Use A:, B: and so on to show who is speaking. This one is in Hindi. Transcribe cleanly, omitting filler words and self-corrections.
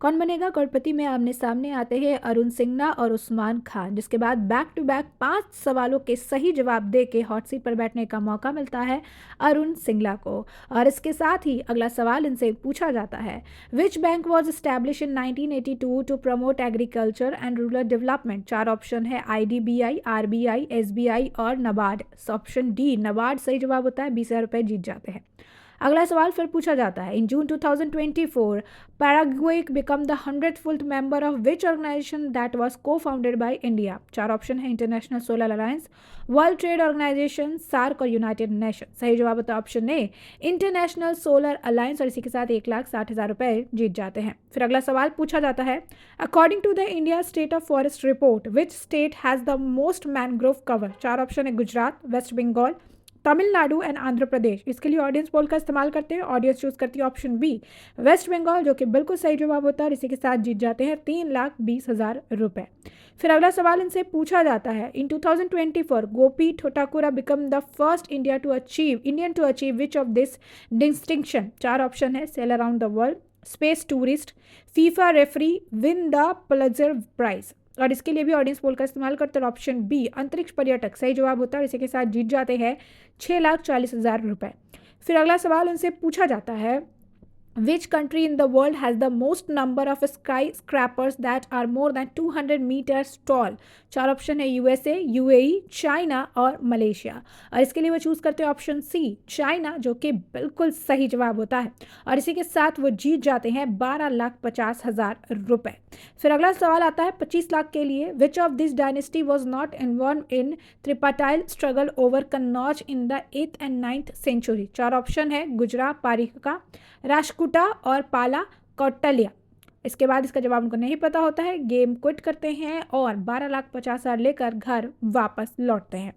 A: कौन बनेगा करोड़पति में आमने सामने आते हैं अरुण सिंघना और उस्मान खान, जिसके बाद बैक टू बैक 5 सवालों के सही जवाब दे के हॉट सीट पर बैठने का मौका मिलता है अरुण सिंघला को। और इसके साथ ही अगला सवाल इनसे पूछा जाता है, which bank was establish in 1982 to promote agriculture and rural development. 4 option है, IDBI, RBI, SBI और नबार्ड। ऑप्शन डी नबार्ड सही जवाब होता है, 20,000 रुपये जीत जाते हैं। अगला सवाल फिर पूछा जाता है, in June 2024 Paraguay become the 100th member of which organisation that was cofounded by India. 4 option है, International Solar Alliance, World Trade Organisation, SAARC और यूनाइटेड नेशन। सही जवाब होता है option A, International Solar Alliance. और इसी के साथ 1,60,000 रुपये जीत जाते हैं। फिर अगला सवाल पूछा जाता है, according to the India State of Forest Report which state has the most mangrove cover. 4 option है, गुजरात, वेस्ट बंगाल, तमिलनाडु एंड आंध्र प्रदेश। इसके लिए ऑडियंस पोल का इस्तेमाल करते हैं। ऑडियंस चूज करती है ऑप्शन बी, वेस्ट बंगाल, जो कि बिल्कुल सही जवाब होता है। और इसी के साथ जीत जाते हैं 3,20,000 रुपये। फिर अगला सवाल इनसे पूछा जाता है, in 2024 Gopi Thotakura become the first Indian to achieve which of this distinction. 4 option है, sail around the world, space tourist, FIFA referee, win the Pulitzer prize. और इसके लिए भी ऑडियंस पोल का इस्तेमाल करते हैं। ऑप्शन बी, अंतरिक्ष पर्यटक सही जवाब होता है। और इसी के साथ जीत जाते हैं 6,40,000 रुपये। फिर अगला सवाल उनसे पूछा जाता है, Which country in the world has the most number of skyscrapers that are more than 200 meters tall? 4 option है, USA, UAE, चाइना और मलेशिया। और इसके लिए वो चूज करते हैं ऑप्शन सी, चाइना, जो कि बिल्कुल सही जवाब होता है। और इसी के साथ वो जीत जाते हैं 12,50,000 रुपये। फिर अगला सवाल आता है 25 लाख के लिए, which of this dynasty was not involve in tripartite struggle over Kannauj in the 8th and 9th century। 4 option है, गुजरात पारिका, राष्ट्रकूटा और पाला कौटल्या। इसके बाद इसका जवाब उनको नहीं पता होता है, गेम क्विट करते हैं और 12,50,000 लेकर घर वापस लौटते हैं।